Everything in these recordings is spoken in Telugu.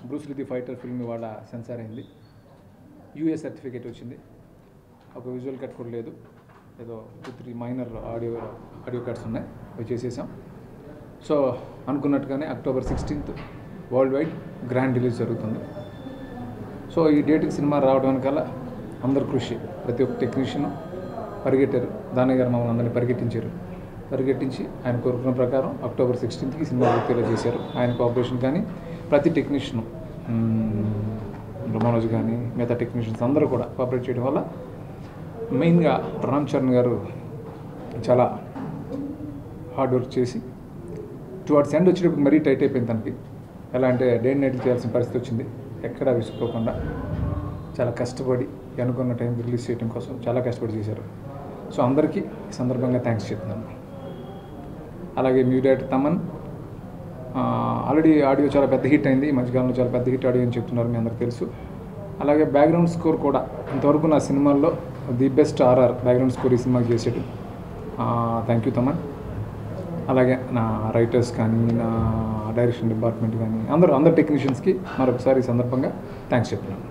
బ్రూస్ లీ ఫైటర్ ఫిల్మ్ ఇవాళ సెన్సార్ అయింది. యూఏ సర్టిఫికేట్ వచ్చింది. ఒక విజువల్ కట్ కూడా లేదు, ఏదో 2-3 మైనర్ ఆడియో కట్స్ ఉన్నాయి, అవి చేసేసాం. సో అనుకున్నట్టుగానే October 16th world wide grand release జరుగుతుంది. సో ఈ డేట్కి సినిమా రావడం వెనకాల అందరు కృషి, ప్రతి ఒక్క టెక్నీషియన్ పరిగెట్టారు. దానయ్య గారు మమ్మల్ని అందరినీ పరిగెట్టించి ఆయన కోరుకున్న ప్రకారం October 16th సినిమా పూర్తిగా చేశారు. ఆయన కోఆపరేషన్ కానీ ప్రతి టెక్నీషియన్, మనోజ్ కానీ మిగతా టెక్నీషియన్స్ అందరూ కూడా కోఆపరేట్ చేయడం వల్ల మెయిన్గా రామ్ చరణ్ గారు చాలా హార్డ్ వర్క్ చేసి టువర్డ్స్ ఎండ్ వచ్చేటప్పుడు మరీ టైట్ అయిపోయింది తనకి. ఎలా అంటే డే అండ్ నైట్ చేయాల్సిన పరిస్థితి వచ్చింది. ఎక్కడా విసుక్కోకుండా చాలా కష్టపడి అనుకున్న టైంకి రిలీజ్ చేయడం కోసం చాలా కష్టపడి చేశారు. సో అందరికీ ఈ సందర్భంగా థ్యాంక్స్ చెప్తున్నాను. అలాగే music director Thaman, already audio చాలా పెద్ద హిట్ అయింది, ఈ మధ్యకాలంలో చాలా పెద్ద హిట్ ఆడియో అని చెప్తున్నారు, మీ అందరికీ తెలుసు. అలాగే బ్యాక్గ్రౌండ్ స్కోర్ కూడా ఇంతవరకు నా సినిమాల్లో the best RR background score ఈ సినిమాకి చేసాడు. Thank you Thaman. అలాగే నా రైటర్స్ కానీ, నా డైరెక్షన్ డిపార్ట్మెంట్ కానీ అందరు టెక్నీషియన్స్కి మరొకసారి ఈ సందర్భంగా థ్యాంక్స్ చెప్తున్నాను.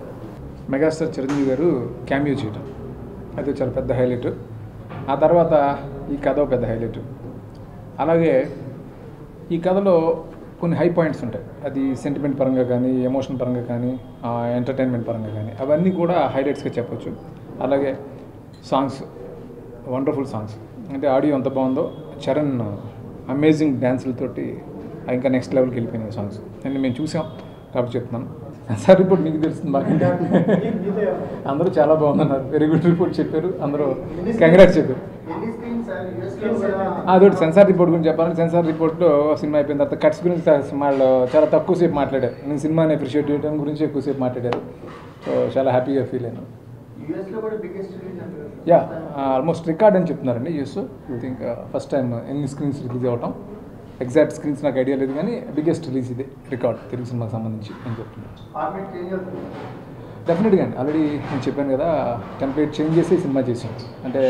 మెగాస్టార్ చిరంజీవి గారు క్యామియో చేయడం అది చాలా పెద్ద హైలైట్. ఆ తర్వాత ఈ కథ పెద్ద హైలైట్. అలాగే ఈ కథలో కొన్ని హై పాయింట్స్ ఉంటాయి, అది సెంటిమెంట్ పరంగా కానీ, ఎమోషన్ పరంగా కానీ, ఎంటర్టైన్మెంట్ పరంగా కానీ, అవన్నీ కూడా హైలైట్స్గా చెప్పొచ్చు. అలాగే సాంగ్స్, వండర్ఫుల్ సాంగ్స్, అంటే ఆడియో ఎంత బాగుందో, చరణ్ అమేజింగ్ డ్యాన్సులతోటి ఇంకా నెక్స్ట్ లెవెల్కి వెళ్ళిపోయినాయి సాంగ్స్. నేను మేము చూసాం కాబట్టి చెప్తున్నాను. సెన్సార్ రిపోర్ట్ మీకు తెలుస్తుంది బాగా, అందరూ చాలా బాగుందన్నారు, వెరీ గుడ్ రిపోర్ట్ చెప్పారు, అందరూ కంగ్రాట్స్ చెప్పారు. అదొకటి సెన్సార్ రిపోర్ట్ గురించి చెప్పాలంటే, సెన్సార్ రిపోర్ట్లో సినిమా అయిపోయిన తర్వాత కట్స్ గురించి వాళ్ళు చాలా తక్కువసేపు మాట్లాడారు. నేను సినిమాని అప్రిషియేట్ చేయడం గురించి ఎక్కువసేపు మాట్లాడారు. సో చాలా హ్యాపీగా ఫీల్ అయ్యాను. యా, ఆల్మోస్ట్ రికార్డ్ అని చెప్తున్నారండి US. I think first time ఎన్ని స్క్రీన్స్ రిలీజ్ అవ్వటం, ఎగ్జాక్ట్ స్క్రీన్స్ నాకు ఐడియా లేదు కానీ బిగ్గెస్ట్ రిలీజ్ ఇదే రికార్డ్ తెలుగు సినిమాకి సంబంధించి అని చెప్తున్నాను. డెఫినెట్గా అండి, ఆల్రెడీ నేను చెప్పాను కదా, టెంప్లెట్ చేంజ్ చేసి సినిమా చేసాం. అంటే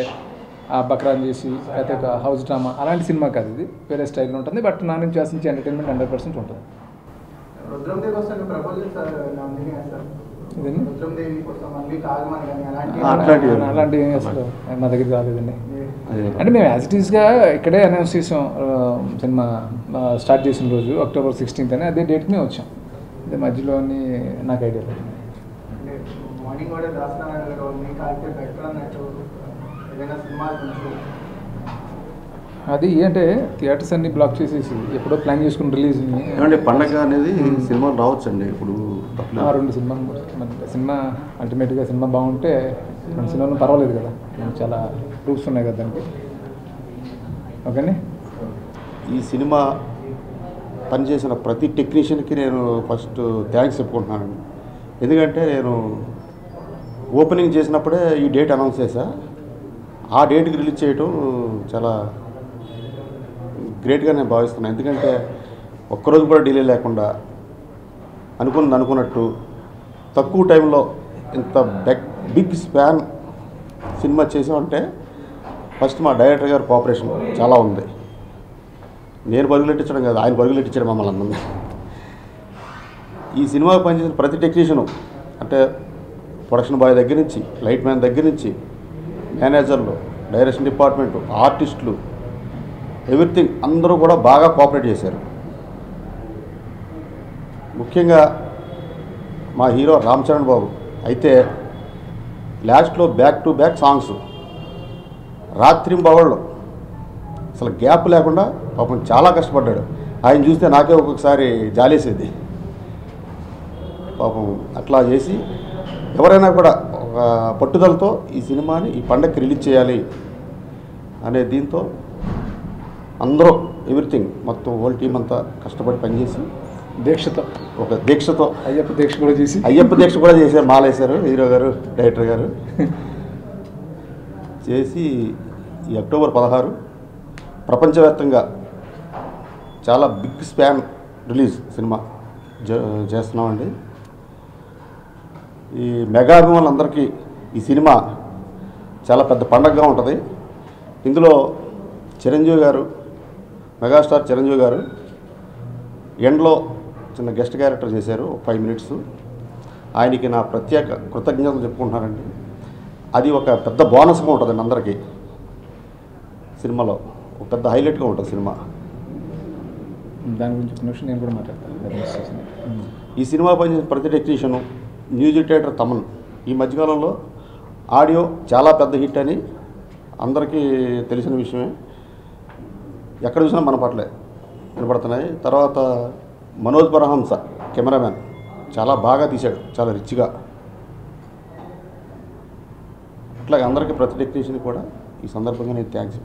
బక్రాన్ చేసి అయితే ఒక హౌస్ డ్రామా అలాంటి సినిమా కాదు, ఇది వేరే స్టైల్లో ఉంటుంది. బట్ నా నుంచి చేసిన ఎంటర్టైన్మెంట్ 100% ఉంటుంది. అలాంటివి అసలు మా దగ్గర రాలేదండి. అంటే మేము యాజ్ ఇట్ ఈస్గా ఇక్కడే అనౌన్స్ చేసాం, సినిమా స్టార్ట్ చేసిన రోజు October 16th అని, అదే డేట్నే వచ్చాం. అదే మధ్యలోని నాకు ఐడియా లేదు. అది అంటే థియేటర్స్ అన్ని బ్లాక్ చేసేసి ఎప్పుడో ప్లాన్ చేసుకుని రిలీజ్ అంటే పండగ అనేది సినిమా రావచ్చండి. ఇప్పుడు 2 సినిమా అల్టిమేట్గా సినిమా బాగుంటే 2 సినిమాలు పర్వాలేదు కదా, చాలా ప్రూఫ్స్ ఉన్నాయి కదా దానికి. ఓకేనే, ఈ సినిమా పనిచేసిన ప్రతి టెక్నీషియన్కి నేను ఫస్ట్ థ్యాంక్స్ చెప్పుకుంటున్నానండి. ఎందుకంటే నేను ఓపెనింగ్ చేసినప్పుడే ఈ డేట్ అనౌన్స్ చేశా. ఆ డేట్కి రిలీజ్ చేయటం చాలా గ్రేట్గా నేను భావిస్తున్నాను. ఎందుకంటే ఒక్కరోజు కూడా డిలే లేకుండా అనుకున్నట్టు తక్కువ టైంలో ఇంత బిగ్ స్పాన్ సినిమా చేసామంటే ఫస్ట్ మా డైరెక్టర్ గారు కోఆపరేషన్ చాలా ఉంది. నేను పరుగులెట్టించడం కాదు, ఆయన పరుగులెట్టించడం మమ్మల్ని అందరినీ. ఈ సినిమాకి పనిచేసిన ప్రతి టెక్నీషియను, అంటే ప్రొడక్షన్ బాయ్ దగ్గర నుంచి, లైట్ మ్యాన్ దగ్గర నుంచి, మేనేజర్లు, డైరెక్షన్ డిపార్ట్మెంటు, ఆర్టిస్టులు, ఎవ్రీథింగ్ అందరూ కూడా బాగా కోఆపరేట్ చేశారు. ముఖ్యంగా మా హీరో రామ్ చరణ్ బాబు అయితే లాస్ట్లో బ్యాక్ టు బ్యాక్ సాంగ్స్, రాత్రింబవళ్ళు అసలు గ్యాప్ లేకుండా పాపం చాలా కష్టపడ్డాడు. ఆయన చూస్తే నాకే ఒక్కొక్కసారి జాలేసేది. పాపం అట్లా చేసి ఎవరైనా కూడా ఒక పట్టుదలతో ఈ సినిమాని ఈ పండగకి రిలీజ్ చేయాలి అనే దీంతో అందరూ ఎవ్రీథింగ్ మొత్తం హోల్ టీం అంతా కష్టపడి పనిచేసి దీక్షతో అయ్యప్ప దీక్ష కూడా చేశారు. మాలేశారు హీరో గారు, డైరెక్టర్ గారు చేసి ఈ October 16 ప్రపంచవ్యాప్తంగా చాలా బిగ్ స్పాన్ రిలీజ్ సినిమా చేస్తున్నామండి. ఈ మెగా అభిమానులందరికీ ఈ సినిమా చాలా పెద్ద పండగగా ఉంటుంది. ఇందులో చిరంజీవి గారు, మెగాస్టార్ చిరంజీవి గారు ఎండ్లో చిన్న గెస్ట్ క్యారెక్టర్ చేశారు 5 మినిట్స్. ఆయనకి నా ప్రత్యేక కృతజ్ఞతలు చెప్పుకుంటున్నానండి. అది ఒక పెద్ద బోనస్గా ఉంటుందండి అందరికీ. సినిమాలో ఒక పెద్ద హైలైట్గా ఉంటుంది సినిమా. దాని గురించి ఒక నిమిషం నేను కూడా మాట్లాడతాను. ఈ సినిమా పనిచేసిన ప్రతి టెక్నీషియను, మ్యూజిక్ డైరెక్టర్ తమన్, ఈ మధ్యకాలంలో ఆడియో చాలా పెద్ద హిట్ అని అందరికీ తెలిసిన విషయమే. ఎక్కడ చూసినా మన పాటలే వినపడుతున్నాయి. తర్వాత మనోజ్ పరహంస కెమెరామ్యాన్ చాలా బాగా తీశాడు, చాలా రిచ్గా. అట్లాగే అందరికీ ప్రతి టెక్నీషియన్ కూడా ఈ సందర్భంగా నేను థ్యాంక్స్